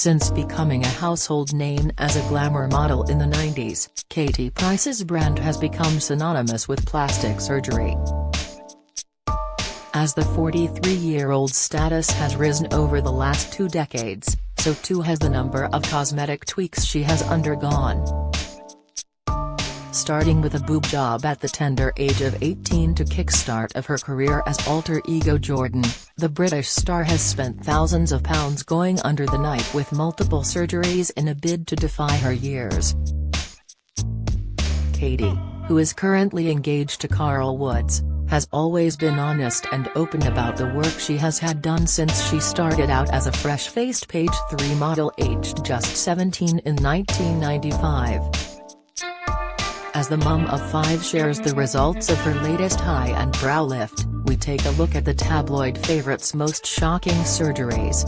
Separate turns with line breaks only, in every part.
Since becoming a household name as a glamour model in the 90s, Katie Price's brand has become synonymous with plastic surgery. As the 43-year-old's status has risen over the last 2 decades, so too has the number of cosmetic tweaks she has undergone. Starting with a boob job at the tender age of 18 to kickstart of her career as alter ego Jordan, the British star has spent thousands of pounds going under the knife with multiple surgeries in a bid to defy her years. Katie, who is currently engaged to Carl Woods, has always been honest and open about the work she has had done since she started out as a fresh-faced page 3 model aged just 17 in 1995. As the mum of 5 shares the results of her latest high-end brow lift, we take a look at the tabloid favorite's most shocking surgeries.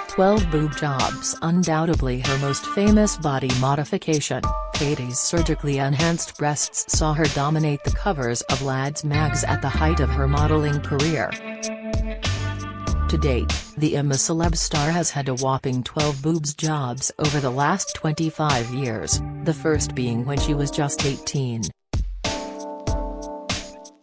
12 boob jobs. Undoubtedly her most famous body modification, Katie's surgically enhanced breasts saw her dominate the covers of Lads mags at the height of her modeling career. To date, the celeb star has had a whopping 12 boobs jobs over the last 25 years, the first being when she was just 18.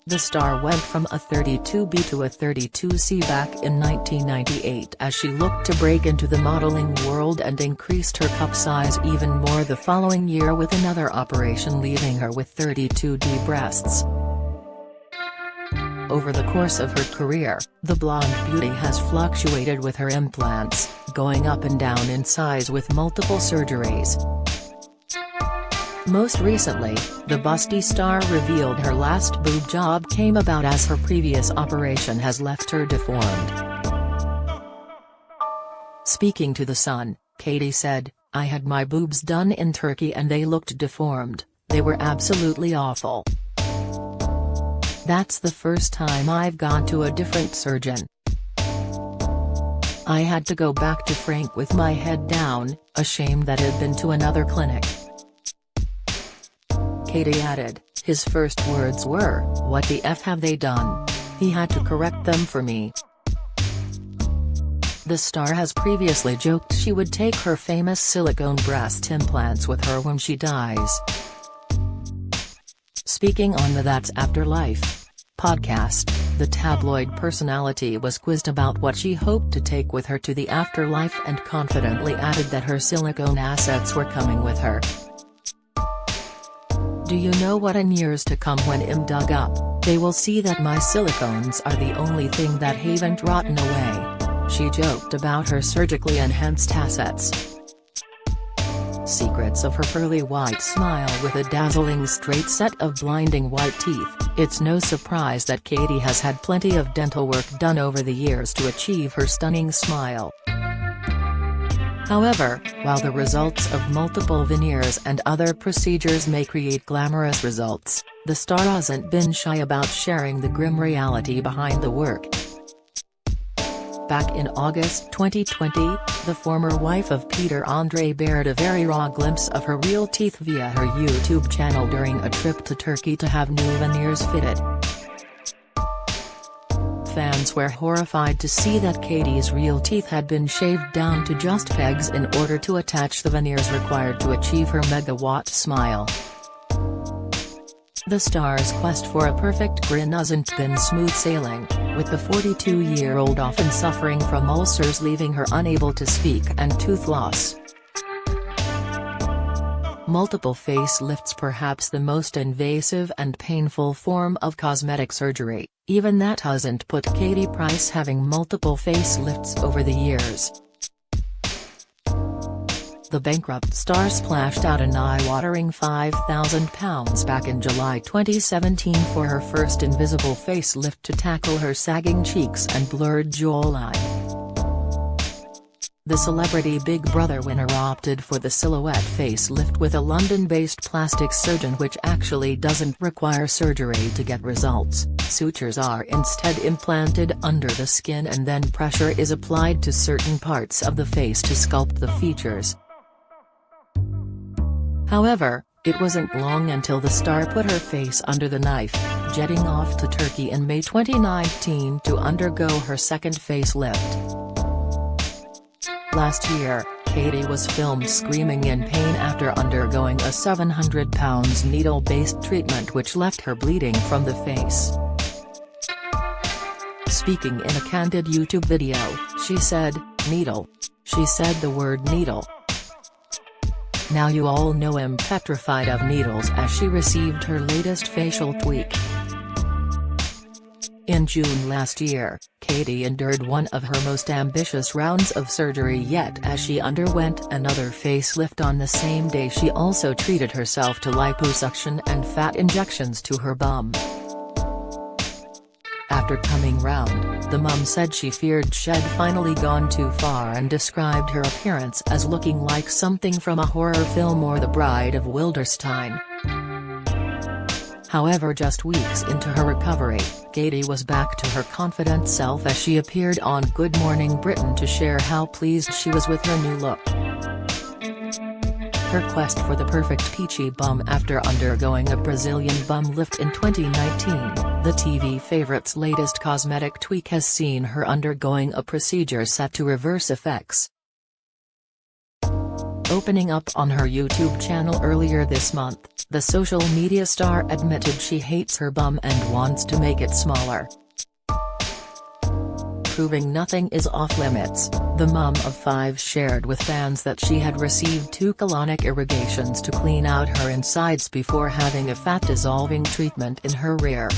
The star went from a 32B to a 32C back in 1998 as she looked to break into the modeling world and increased her cup size even more the following year with another operation leaving her with 32D breasts. Over the course of her career, the blonde beauty has fluctuated with her implants, going up and down in size with multiple surgeries. Most recently, the busty star revealed her last boob job came about as her previous operation has left her deformed. Speaking to The Sun, Katie said, "I had my boobs done in Turkey and they looked deformed, they were absolutely awful. That's the first time I've gone to a different surgeon. I had to go back to Frank with my head down, ashamed that I'd been to another clinic." Katie added, "His first words were, 'What the F have they done?' He had to correct them for me." The star has previously joked she would take her famous silicone breast implants with her when she dies. Speaking on the That's Afterlife podcast, the tabloid personality was quizzed about what she hoped to take with her to the afterlife and confidently added that her silicone assets were coming with her. "Do you know what, in years to come when I'm dug up, they will see that my silicones are the only thing that haven't rotten away," she joked about her surgically enhanced assets. Secrets of her pearly white smile with a dazzling straight set of blinding white teeth. It's no surprise that Katie has had plenty of dental work done over the years to achieve her stunning smile. However, while the results of multiple veneers and other procedures may create glamorous results, the star hasn't been shy about sharing the grim reality behind the work. Back in August 2020, the former wife of Peter Andre bared a very raw glimpse of her real teeth via her YouTube channel during a trip to Turkey to have new veneers fitted. Fans were horrified to see that Katie's real teeth had been shaved down to just pegs in order to attach the veneers required to achieve her megawatt smile. The star's quest for a perfect grin hasn't been smooth sailing, with the 42-year-old often suffering from ulcers leaving her unable to speak and tooth loss. Multiple facelifts, perhaps the most invasive and painful form of cosmetic surgery, even that hasn't put Katie Price having multiple facelifts over the years. The bankrupt star splashed out an eye-watering £5,000 back in July 2017 for her first invisible facelift to tackle her sagging cheeks and blurred jawline. The celebrity Big Brother winner opted for the silhouette facelift with a London-based plastic surgeon, which actually doesn't require surgery to get results. Sutures are instead implanted under the skin and then pressure is applied to certain parts of the face to sculpt the features. However, it wasn't long until the star put her face under the knife, jetting off to Turkey in May 2019 to undergo her second facelift. Last year, Katie was filmed screaming in pain after undergoing a 700-pound needle-based treatment which left her bleeding from the face. Speaking in a candid YouTube video, she said, "Needle." She said the word needle. Now you all know I'm petrified of needles as she received her latest facial tweak. In June last year, Katie endured one of her most ambitious rounds of surgery yet as she underwent another facelift on the same day. She also treated herself to liposuction and fat injections to her bum. After coming round, the mum said she feared she'd finally gone too far and described her appearance as looking like something from a horror film or The Bride of Wilderstein. However, just weeks into her recovery, Katie was back to her confident self as she appeared on Good Morning Britain to share how pleased she was with her new look. Her quest for the perfect peachy bum after undergoing a Brazilian bum lift in 2019, the TV favorite's latest cosmetic tweak has seen her undergoing a procedure set to reverse effects. Opening up on her YouTube channel earlier this month, the social media star admitted she hates her bum and wants to make it smaller. Proving nothing is off limits, the mum of 5 shared with fans that she had received 2 colonic irrigations to clean out her insides before having a fat-dissolving treatment in her rear.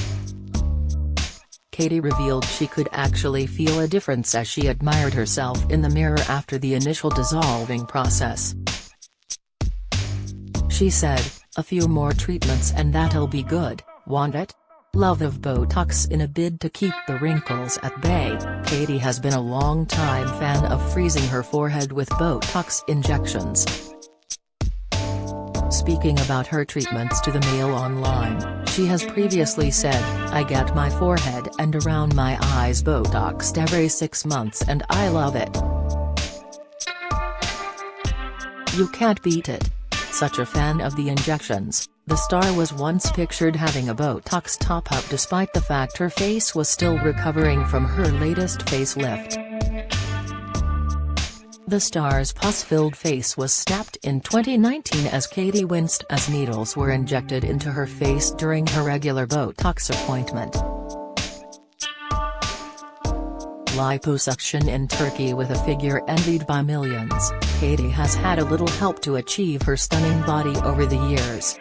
Katie revealed she could actually feel a difference as she admired herself in the mirror after the initial dissolving process. She said, "A few more treatments and that'll be good, won't it? Love of Botox." In a bid to keep the wrinkles at bay, Katie has been a long-time fan of freezing her forehead with Botox injections. Speaking about her treatments to the Mail Online, she has previously said, "I get my forehead and around my eyes Botoxed every 6 months and I love it. You can't beat it." Such a fan of the injections, the star was once pictured having a Botox top-up despite the fact her face was still recovering from her latest facelift. The star's pus-filled face was snapped in 2019 as Katie winced as needles were injected into her face during her regular Botox appointment. Liposuction in Turkey. With a figure envied by millions, Katie has had a little help to achieve her stunning body over the years.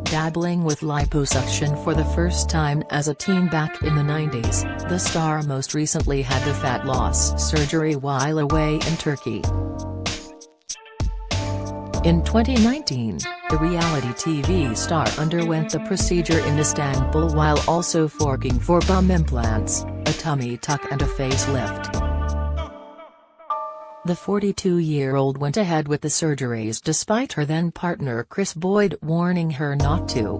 Dabbling with liposuction for the first time as a teen back in the 90s, the star most recently had the fat loss surgery while away in Turkey. In 2019, the reality TV star underwent the procedure in Istanbul while also forking for bum implants, a tummy tuck and a facelift. The 42-year-old went ahead with the surgeries despite her then-partner Chris Boyd warning her not to.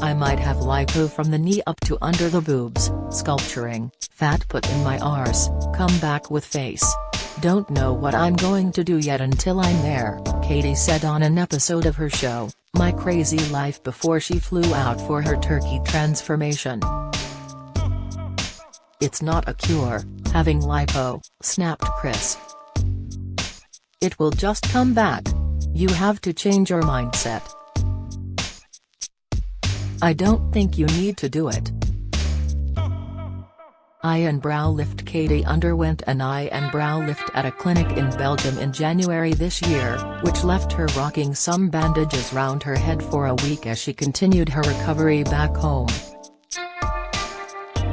"I might have lipo from the knee up to under the boobs, sculpturing, fat put in my arse, come back with face. Don't know what I'm going to do yet until I'm there," Katie said on an episode of her show, My Crazy Life before she flew out for her Turkey transformation. "It's not a cure, having lipo," snapped Chris. "It will just come back. You have to change your mindset. I don't think you need to do it." Eye and brow lift. Katie underwent an eye and brow lift at a clinic in Belgium in January this year, which left her rocking some bandages round her head for a week as she continued her recovery back home.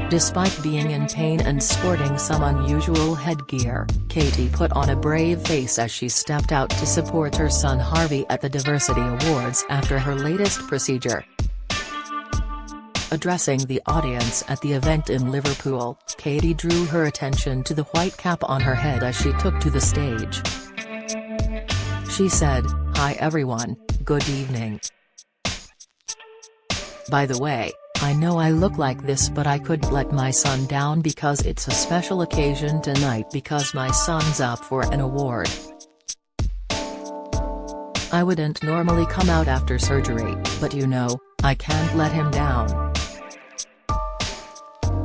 Despite being in pain and sporting some unusual headgear, Katie put on a brave face as she stepped out to support her son Harvey at the Diversity Awards after her latest procedure. Addressing the audience at the event in Liverpool, Katie drew her attention to the white cap on her head as she took to the stage. She said, "Hi everyone, good evening. By the way, I know I look like this but I couldn't let my son down because it's a special occasion tonight because my son's up for an award. I wouldn't normally come out after surgery, but you know, I can't let him down."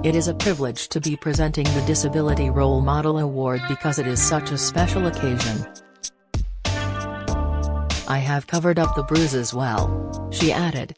It is a privilege to be presenting the Disability Role Model Award because it is such a special occasion. I have covered up the bruises well," she added.